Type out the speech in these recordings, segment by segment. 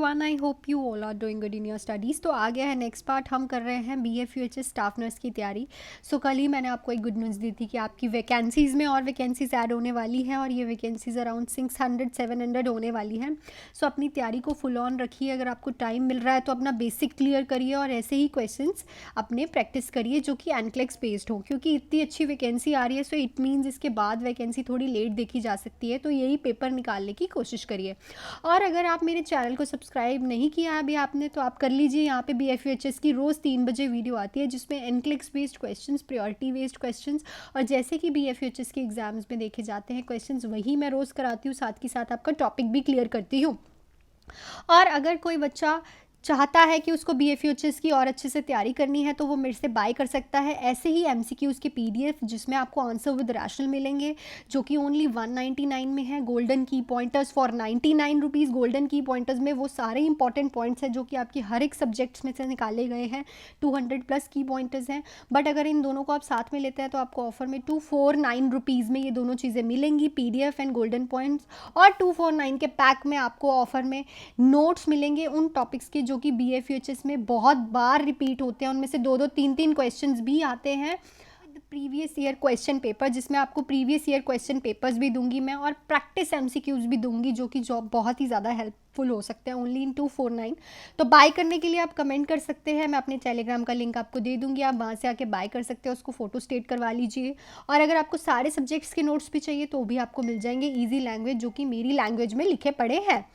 Everyone, I hope you all are doing good in your studies. तो आ गया है नेक्स्ट पार्ट। हम कर रहे हैं BFUHS स्टाफ नर्स की तैयारी। सो कल ही मैंने आपको एक गुड न्यूज़ दी थी कि आपकी वैकेंसीज़ में और वैकेंसीज ऐड होने वाली हैं और ये वैकेंसीज़ अराउंड 600-700 होने वाली हैं। सो अपनी तैयारी को फुल ऑन रखिए। अगर आपको टाइम मिल रहा है तो अपना बेसिक क्लियर करिए और ऐसे ही क्वेश्चन अपने प्रैक्टिस करिए जो कि एनक्लेक्स बेस्ड हो, क्योंकि इतनी अच्छी वैकेंसी आ रही है। सो इट मीन्स इसके बाद वैकेंसी थोड़ी लेट देखी जा सकती है, तो यही पेपर निकालने की कोशिश करिए। और अगर आप मेरे चैनल को सब्सक्राइब नहीं किया है अभी आपने, तो आप कर लीजिए। यहाँ पे BFUHS की रोज़ 3 बजे वीडियो आती है जिसमें एनक्लिक्स based questions, priority based questions और जैसे कि BFUHS के एग्जाम्स में देखे जाते हैं क्वेश्चंस, वही मैं रोज़ कराती हूँ। साथ ही साथ आपका टॉपिक भी क्लियर करती हूँ। और अगर कोई बच्चा चाहता है कि उसको BFUHS की और अच्छे से तैयारी करनी है तो वो मेरे से बाय कर सकता है। ऐसे ही MCQs के PDF जिसमें आपको आंसर विद रैशनल मिलेंगे जो कि ओनली 199 में है। गोल्डन की पॉइंटर्स फॉर 99 रुपीज़। गोल्डन की पॉइंटर्स में वो सारे इंपॉर्टेंट पॉइंट्स हैं जो कि आपके हर एक सब्जेक्ट्स में से निकाले गए हैं। 200+ की पॉइंटर्स हैं। बट अगर इन दोनों को आप साथ में लेते हैं तो आपको ऑफर में 249 रुपीज़ में ये दोनों चीज़ें मिलेंगी, PDF एंड गोल्डन पॉइंट्स। और 249 के पैक में आपको ऑफर में नोट्स मिलेंगे उन टॉपिक्स के जो कि BFUHS में बहुत बार रिपीट होते हैं। उनमें से 2-2, 3-3 क्वेश्चंस भी आते हैं। प्रीवियस ईयर क्वेश्चन पेपर, जिसमें आपको प्रीवियस ईयर क्वेश्चन पेपर्स भी दूंगी मैं और प्रैक्टिस MCQs भी दूंगी जो कि जॉब बहुत ही ज़्यादा हेल्पफुल हो सकते हैं ओनली इन 249। तो बाय करने के लिए आप कमेंट कर सकते हैं। मैं अपने टेलीग्राम का लिंक आपको दे दूंगी, आप वहाँ से आके बाय कर सकते हो। उसको फोटो स्टेट करवा लीजिए। और अगर आपको सारे सब्जेक्ट्स के नोट्स भी चाहिए तो भी आपको मिल जाएंगे ईजी लैंग्वेज, जो कि मेरी लैंग्वेज में लिखे पड़े हैं।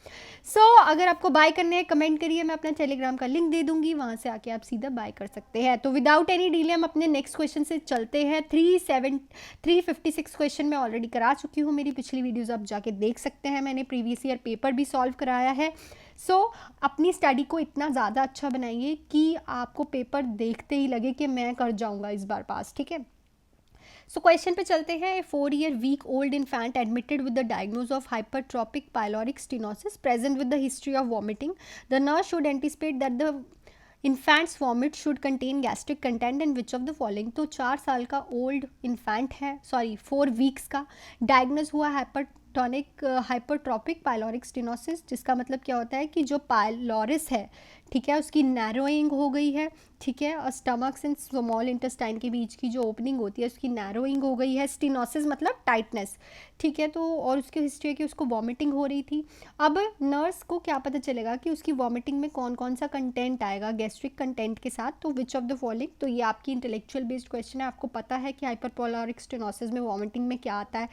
अगर आपको बाय करने हैं कमेंट करिए, मैं अपना टेलीग्राम का लिंक दे दूंगी, वहाँ से आके आप सीधा बाय कर सकते हैं। तो विदाउट एनी डिले हम अपने नेक्स्ट क्वेश्चन से चलते हैं। 356 क्वेश्चन मैं ऑलरेडी करा चुकी हूँ। मेरी पिछली वीडियोस आप जाके देख सकते हैं। मैंने प्रीवियस ईयर पेपर भी सॉल्व कराया है। अपनी स्टडी को इतना ज़्यादा अच्छा बनाइए कि आपको पेपर देखते ही लगे कि मैं कर जाऊँगा इस बार पास, ठीक है। क्वेश्चन पे चलते हैं। 4-year week old infant admitted with the diagnosis of hypertrophic pyloric stenosis present with the history of vomiting. The nurse should anticipate that the infant's vomit should contain gastric content and which of the following। तो 4 साल का old infant है, 4 weeks का, diagnose हुआ हाइपरट्रॉपिक pyloric stenosis, जिसका मतलब क्या होता है कि जो पाइलोरिस है, ठीक है, उसकी नैरोइंग हो गई है, ठीक है। और स्टमक्स एंड स्मॉल इंटेस्टाइन के बीच की जो ओपनिंग होती है उसकी नैरोइंग हो गई है। स्टेनोसिस मतलब टाइटनेस, ठीक है। तो और उसकी हिस्ट्री है कि उसको वॉमिटिंग हो रही थी। अब नर्स को क्या पता चलेगा कि उसकी वॉमिटिंग में कौन कौन सा कंटेंट आएगा गैस्ट्रिक कंटेंट के साथ। तो विच ऑफ द फॉलोइंग, तो ये आपकी इंटेलेक्चुअल बेस्ड क्वेश्चन है। आपको पता है कि हाइपरपोलरिक स्टेनोसिस में वॉमिटिंग में क्या आता है।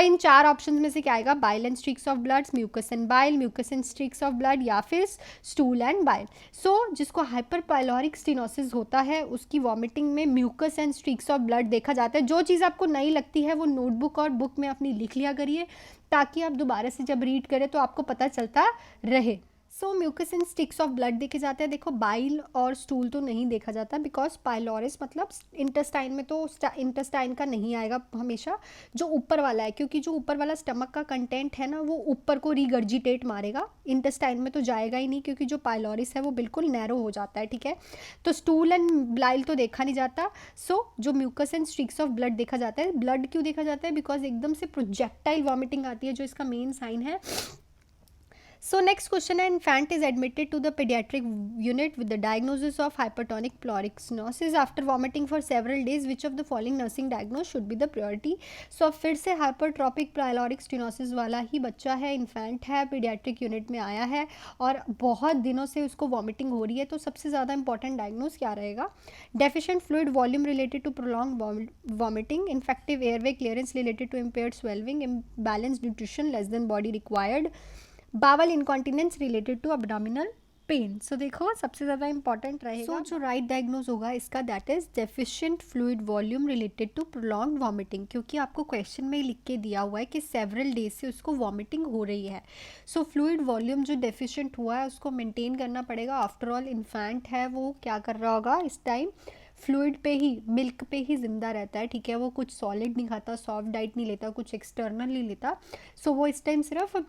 इन 4 ऑप्शन में से क्या आएगा? Bile and streaks of blood, mucus and bile, mucus and streaks of blood, या फिर स्टूल एंड बाइल। जिसको हाइपरपाइलोरिक स्टेनोसिस होता है उसकी वॉमिटिंग में mucus and streaks of blood देखा जाता है। जो चीज़ आपको नहीं लगती है वो नोटबुक और बुक में अपनी लिख लिया करिए, ताकि आप दोबारा से जब रीड करें तो आपको पता चलता रहे। Mucus and sticks of blood देखे जाते हैं। देखो, बाइल और स्टूल तो नहीं देखा जाता, बिकॉज पाइलोरिस मतलब इंटेस्टाइन में, तो इंटेस्टाइन का नहीं आएगा हमेशा, जो ऊपर वाला है, क्योंकि जो ऊपर वाला स्टमक का कंटेंट है ना वो ऊपर को रिगर्जिटेट मारेगा, इंटेस्टाइन में तो जाएगा ही नहीं, क्योंकि जो पाइलोरिस है वो बिल्कुल नैरो हो जाता है, ठीक है। तो स्टूल एंड बाइल तो देखा नहीं जाता। जो mucus and sticks of blood देखा जाता है। ब्लड क्यों देखा जाता है? बिकॉज एकदम से प्रोजेक्टाइल वॉमिटिंग आती है, जो इसका मेन साइन है। Next question है, infant is admitted to the pediatric unit with the diagnosis of hypertonic pyloric stenosis after vomiting for several days. Which of the following nursing diagnosis should be the priority? अब फिर से hypertrophic pyloric stenosis वाला ही बच्चा है, infant है, paediatric unit में आया है और बहुत दिनों से उसको वॉमिटिंग हो रही है। तो सबसे ज़्यादा इंपॉर्टेंट डायग्नोज क्या रहेगा? Deficient fluid volume related to prolong vomiting, infective airway clearance related to impaired swelling, imbalance nutrition less than body required, bowel incontinence related to abdominal pain. देखो सबसे ज़्यादा इंपॉर्टेंट रहेगा जो राइट डायग्नोज होगा इसका, that is deficient fluid volume related to prolonged vomiting, क्योंकि आपको question में लिख के दिया हुआ है कि सेवरल डेज से उसको वॉमिटिंग हो रही है। फ्लूइड वॉल्यूम जो डेफिशिएंट हुआ है उसको मेंटेन करना पड़ेगा। आफ्टर ऑल इन्फेंट है, वो क्या कर रहा होगा इस टाइम? फ्लूइड पे ही, मिल्क पे ही जिंदा रहता है, ठीक है। वो कुछ सॉलिड नहीं खाता, सॉफ्ट डाइट नहीं लेता, कुछ एक्सटर्नल नहीं लेता। वो इस टाइम सिर्फ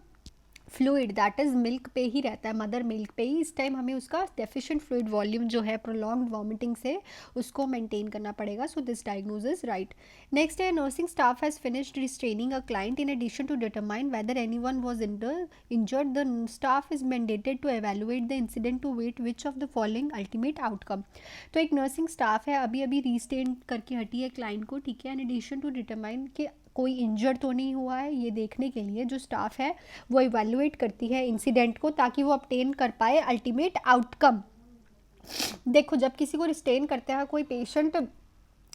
फ्लूइड दैट इज़ मिल्क पे ही रहता है, मदर मिल्क पे ही। इस टाइम हमें उसका डेफिशिएंट फ्लूइड वॉल्यूम जो है प्रोलॉन्ग्ड वॉमिटिंग से उसको मेंटेन करना पड़ेगा। So this diagnosis right. Next है nursing staff has finished restraining a client in addition to determine whether anyone was injured the staff is mandated to evaluate the incident to wait which of the following ultimate outcome. तो एक nursing staff है, अभी अभी restrain करके हटी है client को, ठीक है, इन एडिशन टू डिटरमाइन कि कोई इंजर्ड तो नहीं हुआ है, ये देखने के लिए जो स्टाफ है वो इवैल्यूएट करती है इंसिडेंट को ताकि वो ऑब्टेन कर पाए अल्टीमेट आउटकम। देखो जब किसी को रिस्टेन करते हैं, कोई पेशेंट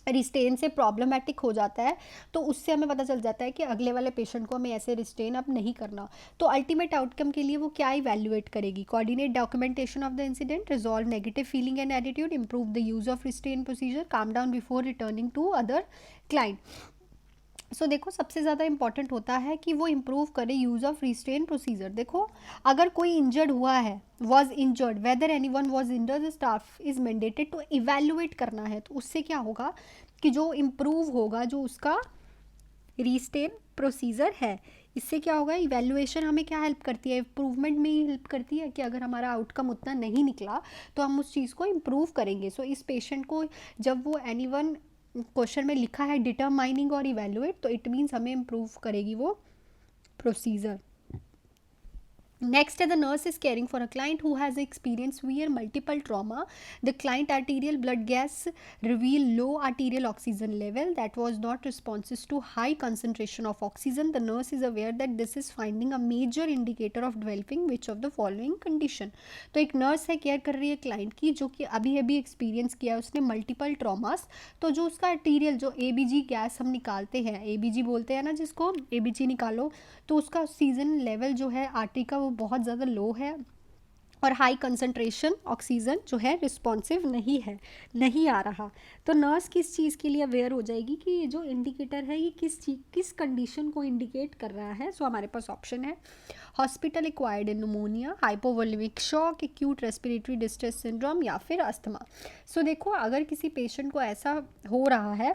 रिस्टेन से प्रॉब्लमेटिक हो जाता है तो उससे हमें पता चल जाता है कि अगले वाले पेशेंट को हमें ऐसे रिस्टेन अब नहीं करना। तो अल्टीमेट आउटकम के लिए वो क्या इवैल्यूएट करेगी? Coordinate documentation of the incident, resolve negative feeling and attitude, improve the use of restraint procedure, calm down before returning to other client. So देखो सबसे ज़्यादा इंपॉर्टेंट होता है कि वो इम्प्रूव करे यूज़ ऑफ रिस्ट्रेन प्रोसीजर। देखो अगर कोई इंजर्ड हुआ है, was injured, whether anyone was injured, the staff is mandated to evaluate करना है। तो उससे क्या होगा कि जो इम्प्रूव होगा जो उसका रिस्ट्रेन प्रोसीजर है, इससे क्या होगा, इवैल्यूएशन हमें क्या हेल्प करती है, इम्प्रूवमेंट में ही हेल्प करती है कि अगर हमारा आउटकम उतना नहीं निकला तो हम उस चीज़ को इम्प्रूव करेंगे। सो इस पेशेंट को जब वो एनी वन क्वेश्चन में लिखा है डिटरमाइनिंग और इवैल्यूएट, तो इट मीन्स हमें इम्प्रूव करेगी वो procedure. Next, the nurse is caring for a client who has experienced severe multiple trauma. The client arterial blood gas reveal low arterial oxygen level that was not responsive to high concentration of oxygen. The nurse is aware that this is finding a major indicator of developing which of the following condition. तो एक nurse है, care कर रही है client की जो कि अभी अभी एक्सपीरियंस किया है उसने मल्टीपल ट्रॉमास। तो जो उसका आर्टीरियल जो एबीजी गैस हम निकालते हैं, एबीजी बोलते हैं ना जिसको, एबीजी निकालो, तो उसका ऑक्सीजन लेवल जो है आर्टरी का वो बहुत ज़्यादा लो है और हाई कंसंट्रेशन ऑक्सीजन जो है रिस्पॉन्सिव नहीं है, नहीं आ रहा। तो नर्स किस चीज़ के लिए अवेयर हो जाएगी कि ये जो इंडिकेटर है ये किस कंडीशन को इंडिकेट कर रहा है। सो हमारे पास ऑप्शन है hospital acquired pneumonia, hypovolemic shock, acute respiratory distress syndrome या फिर अस्थमा। सो देखो अगर किसी पेशेंट को ऐसा हो रहा है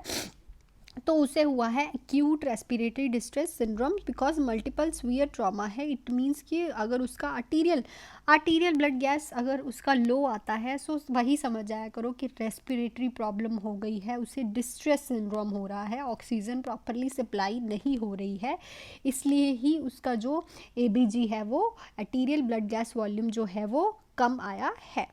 तो उसे हुआ है acute respiratory distress syndrome because multiple severe trauma है। इट मीन्स कि अगर उसका आर्टीरियल ब्लड गैस अगर उसका लो आता है, सो वही समझ आया करो कि रेस्पिरेटरी प्रॉब्लम हो गई है, उसे डिस्ट्रेस सिंड्रोम हो रहा है, ऑक्सीजन प्रॉपरली सप्लाई नहीं हो रही है, इसलिए ही उसका जो एबीजी है वो आर्टीरियल ब्लड गैस वॉल्यूम जो है वो कम आया है।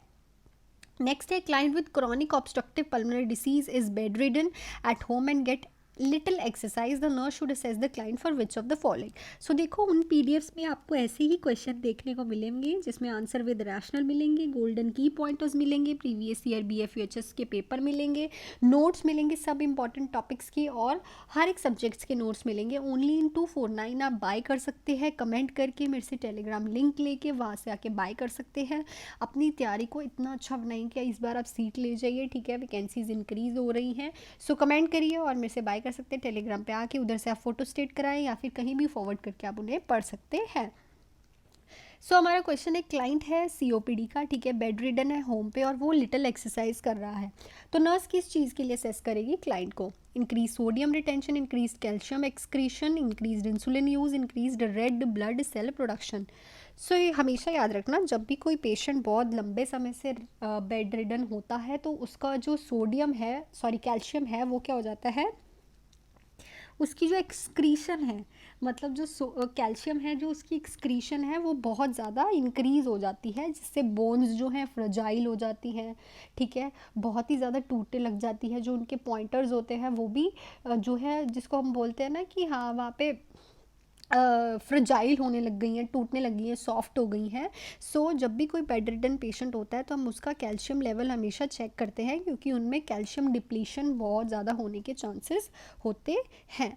नेक्स्ट है client with chronic obstructive pulmonary disease is bedridden at home and get little exercise, the nurse should assess the client for which of the following. So देखो उन PDFs में आपको ऐसे ही क्वेश्चन देखने को मिलेंगे जिसमें आंसर विद रैशनल मिलेंगे, गोल्डन की पॉइंटर्स मिलेंगे, प्रीवियस ईयर बीएफयूएचएस के पेपर मिलेंगे, नोट्स मिलेंगे सब इंपॉर्टेंट टॉपिक्स की और हर एक सब्जेक्ट्स के नोट्स मिलेंगे। ओनली इन 249 आप बाय कर सकते हैं कमेंट करके, मेरे से टेलीग्राम लिंक लेके वहाँ से आके बाय कर सकते हैं। अपनी तैयारी को इतना अच्छा बनाएं कि इस बार आप सीट ले जाइए, ठीक है, वैकेंसीज इंक्रीज हो रही हैं। सो कमेंट करिए और मेरे से बाय कर सकते हैं टेलीग्राम पे आके, उधर से आप फोटो स्टेट कराएं या फिर कहीं भी फॉरवर्ड करके आप उन्हें पढ़ सकते हैं। सो हमारा क्वेश्चन एक क्लाइंट है सीओपीडी का, ठीक है, बेड रिडन है होम पे और वो लिटिल एक्सरसाइज कर रहा है। तो नर्स किस चीज़ के लिए असेस करेगी क्लाइंट को? Increase sodium retention, increase calcium excretion, increase insulin use, increase red blood cell production. So ये हमेशा याद रखना जब भी कोई पेशेंट बहुत लंबे समय से बेड रिडन होता है तो उसका जो सोडियम है, सॉरी कैल्शियम है, वो क्या हो जाता है, उसकी जो एक्सक्रीशन है, मतलब जो कैल्शियम है जो उसकी एक्सक्रीशन है वो बहुत ज़्यादा इंक्रीज़ हो जाती है, जिससे बोन्स जो हैं फ्रजाइल हो जाती हैं, ठीक है, बहुत ही ज़्यादा टूटने लग जाती है, जो उनके पॉइंटर्स होते हैं वो भी जो है जिसको हम बोलते हैं ना कि हाँ वहाँ पे फ्रजाइल होने लग गई हैं, टूटने लगी हैं, सॉफ्ट हो गई हैं। सो जब भी कोई बेड रिडन पेशेंट होता है तो हम उसका कैल्शियम लेवल हमेशा चेक करते हैं क्योंकि उनमें कैल्शियम डिप्लीशन बहुत ज़्यादा होने के चांसेस होते हैं।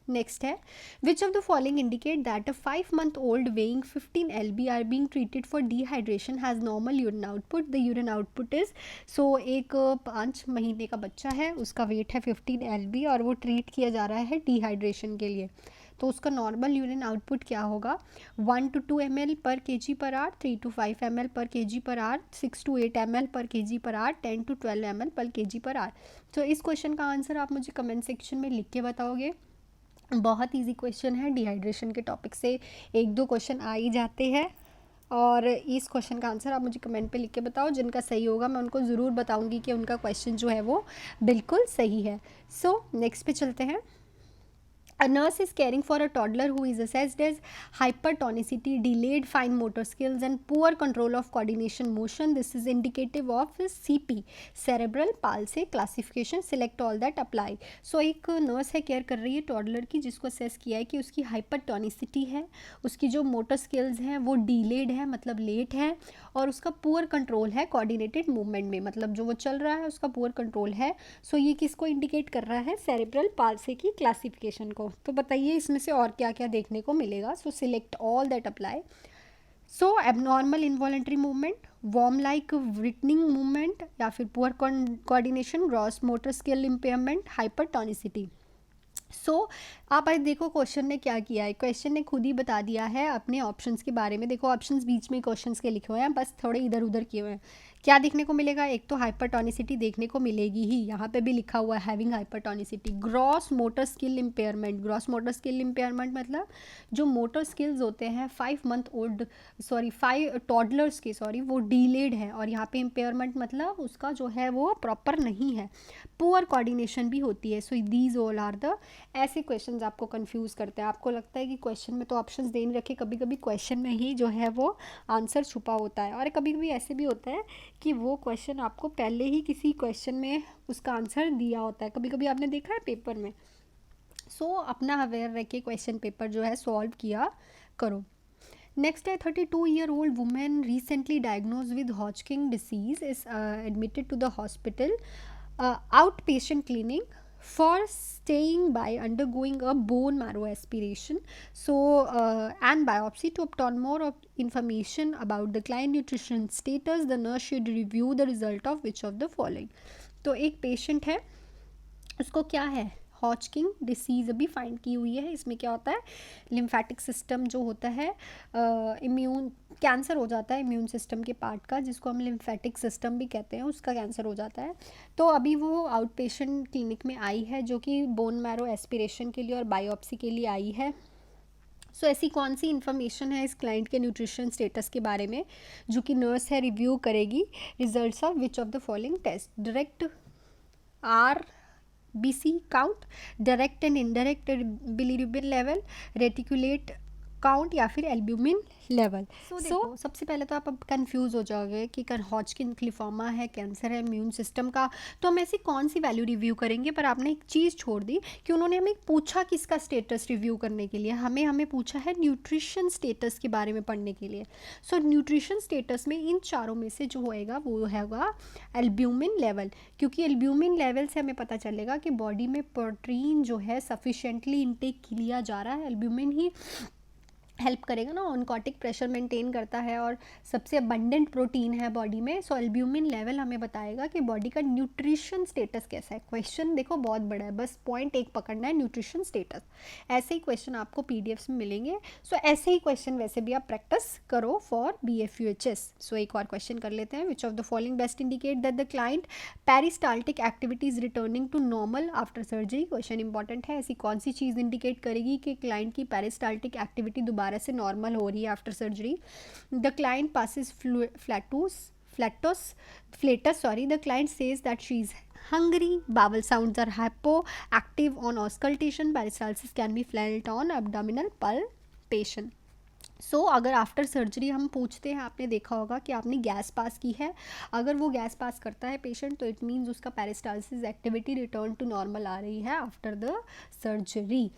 नेक्स्ट है which of the following indicate that a 5-month-old weighing 15 lb are being treated for dehydration has normal urine output. The urine output is, so एक 5 महीने का बच्चा है, उसका वेट है 15 lb और वो ट्रीट किया जा रहा है डिहाइड्रेशन के लिए। तो उसका नॉर्मल यूरिन आउटपुट क्या होगा? 1 to 2 ml पर kg पर आर, 3 to 5 ml पर kg पर आर, 6 to 8 ml पर kg पर आर, 10 to 12 ml पर kg पर आर। तो इस क्वेश्चन का आंसर आप मुझे कमेंट सेक्शन में लिख के बताओगे। बहुत इजी क्वेश्चन है, डिहाइड्रेशन के टॉपिक से एक दो क्वेश्चन आ ही जाते हैं। और इस क्वेश्चन का आंसर आप मुझे कमेंट पे लिख के बताओ, जिनका सही होगा मैं उनको ज़रूर बताऊंगी कि उनका क्वेश्चन जो है वो बिल्कुल सही है। सो नेक्स्ट पे चलते हैं। A nurse is caring for a toddler who is assessed as hypertonicity, delayed fine motor skills, and poor control of coordination motion. This is indicative of CP, cerebral palsy classification. Select all that apply. So एक nurse है care कर रही है toddler की, जिसको assess किया है कि उसकी हाइपरटोनिसिटी है, उसकी जो मोटर स्किल्स हैं वो डीलेड है मतलब लेट है, और उसका पुअर कंट्रोल है कोऑर्डिनेटेड मूवमेंट में, मतलब जो वो चल रहा है उसका पुअर कंट्रोल है। सो ये किसको इंडिकेट कर रहा है? सेरेब्रल पाल्सी की क्लासिफिकेशन को। तो बताइए इसमें से और क्या क्या देखने को मिलेगा। So select all that apply. So abnormal involuntary movement, worm like writhing movement, या फिर poor coordination, gross motor skill impairment, hypertonicity. So आप आज देखो क्वेश्चन ने क्या किया है, क्वेश्चन ने खुद ही बता दिया है अपने ऑप्शंस के बारे में। देखो ऑप्शंस बीच में क्वेश्चंस के लिखे हुए हैं, बस थोड़े इधर उधर किए हुए हैं। क्या देखने को मिलेगा? एक तो हाइपरटोनिसिटी देखने को मिलेगी ही, यहाँ पे भी लिखा हुआ है having hypertonicity. Gross motor skill impairment, gross motor skill impairment मतलब जो मोटर स्किल्स होते हैं 5 टॉडलर्स के वो डीलेड है, और यहाँ पे इम्पेयरमेंट मतलब उसका जो है वो प्रॉपर नहीं है। पुअर कोऑर्डिनेशन भी होती है। So these all are the ऐसे क्वेश्चंस आपको कंफ्यूज करते हैं। आपको लगता है कि क्वेश्चन में तो ऑप्शंस दे नहीं रखे, कभी कभी क्वेश्चन में ही जो है वो आंसर छुपा होता है, और कभी कभी ऐसे भी होता है कि वो क्वेश्चन आपको पहले ही किसी क्वेश्चन में उसका आंसर दिया होता है, कभी कभी आपने देखा है पेपर में। सो अपना अवेयर रह के क्वेश्चन पेपर जो है सॉल्व किया करो। नेक्स्ट है 32-year-old woman recently diagnosed with Hodgkin disease is admitted to the hospital outpatient clinic for staying by undergoing a bone marrow aspiration and biopsy. To obtain more information about the client nutrition status, the nurse should review the result of which of the following. तो एक patient है, उसको क्या है? हॉचकिन disease अभी find की हुई है। इसमें क्या होता है? लिम्फेटिक सिस्टम जो होता है, इम्यून कैंसर हो जाता है इम्यून सिस्टम के पार्ट का, जिसको हम लिम्फेटिक सिस्टम भी कहते हैं, उसका कैंसर हो जाता है। तो अभी वो आउट पेशेंट क्लिनिक में आई है, जो कि बोन मैरो एस्पिरेशन के लिए और बायोप्सी के लिए आई है। सो ऐसी कौन सी इन्फॉर्मेशन है इस क्लाइंट के न्यूट्रिशन स्टेटस के बारे में, जो कि नर्स है रिव्यू करेगी? Results of which of the following test? Direct RBC count, direct and indirect bilirubin level, reticulate count, या फिर एल्ब्यूमिन लेवल। सो सबसे पहले तो आप अब कंफ्यूज हो जाओगे कि हॉचकिन लिम्फोमा है, कैंसर है इम्यून सिस्टम का, तो हम ऐसी कौन सी वैल्यू रिव्यू करेंगे। पर आपने एक चीज़ छोड़ दी कि उन्होंने हमें पूछा किसका स्टेटस रिव्यू करने के लिए, हमें पूछा है न्यूट्रिशन स्टेटस के बारे में पढ़ने के लिए। सो न्यूट्रिशन स्टेटस में इन चारों में से जो होएगा वो होगा एल्ब्यूमिन लेवल, क्योंकि एल्ब्यूमिन लेवल से हमें पता चलेगा कि बॉडी में प्रोटीन जो है सफिशेंटली इंटेक लिया जा रहा है। एल्ब्यूमिन ही हेल्प करेगा ना, ऑनकोटिक प्रेशर मेंटेन करता है और सबसे अबंडेंट प्रोटीन है बॉडी में। सो एल्ब्यूमिन लेवल हमें बताएगा कि बॉडी का न्यूट्रिशन स्टेटस कैसा है। क्वेश्चन देखो बहुत बड़ा है, बस पॉइंट एक पकड़ना है, न्यूट्रिशन स्टेटस। ऐसे ही क्वेश्चन आपको PDFs में मिलेंगे। सो ऐसे ही क्वेश्चन वैसे भी आप प्रैक्टिस करो फॉर BFUHS। सो एक और क्वेश्चन कर लेते हैं। Which of the following best indicate that the client peristaltic activity is returning to normal after surgery. Question important है, ऐसी कौन सी चीज़ इंडिकेट करेगी कि क्लाइंट की पेरिस्टाल्टिक एक्टिविटी दोबारा से नॉर्मल हो रही है after surgery? The client passes flatus, the client says that she is hungry, bowel sounds are hypoactive on auscultation, peristalsis can be felt on abdominal palpation. सो अगर after surgery हम पूछते हैं, आपने देखा होगा कि आपने गैस पास की है, अगर वो गैस पास करता है पेशेंट, तो इट मीन्स उसका peristalsis activity return to normal आ रही है after the surgery.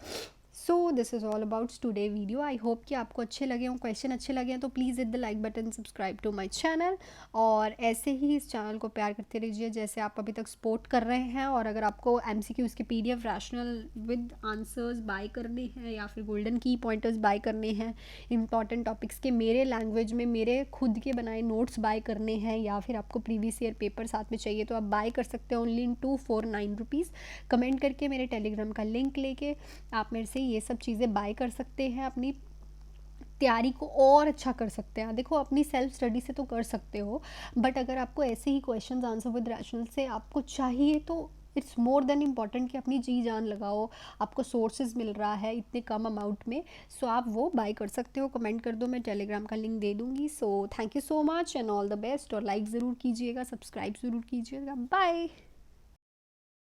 So this is all about today video. I hope कि आपको अच्छे लगे हों, क्वेश्चन अच्छे लगे हैं तो please hit the like button, subscribe to my channel, और ऐसे ही इस चैनल को प्यार करते रहिए जैसे आप अभी तक सपोर्ट कर रहे हैं। और अगर आपको MCQs के PDF rationale with answers buy करने हैं, या फिर गोल्डन की पॉइंटर्स बाय करने हैं, इंपॉर्टेंट टॉपिक्स के मेरे लैंग्वेज में मेरे खुद के बनाए नोट्स बाय करने हैं, या फिर आपको प्रीवियस ईयर पेपर साथ में चाहिए, तो आप बाय कर सकते हैं ओनली इन 249 रुपीज़। कमेंट करके मेरे टेलीग्राम का लिंक लेके आप मेरे से ये सब चीज़ें बाय कर सकते हैं, अपनी तैयारी को और अच्छा कर सकते हैं। देखो अपनी सेल्फ स्टडी से तो कर सकते हो, बट अगर आपको ऐसे ही क्वेश्चंस आंसर विद रैशनल से आपको चाहिए तो इट्स मोर देन इम्पॉर्टेंट कि अपनी जी जान लगाओ, आपको सोर्सेज मिल रहा है इतने कम अमाउंट में, सो आप वो बाय कर सकते हो। कमेंट कर दो, मैं टेलीग्राम का लिंक दे दूँगी। So thank you so much and all the best, और लाइक ज़रूर कीजिएगा, सब्सक्राइब ज़रूर कीजिएगा। बाय।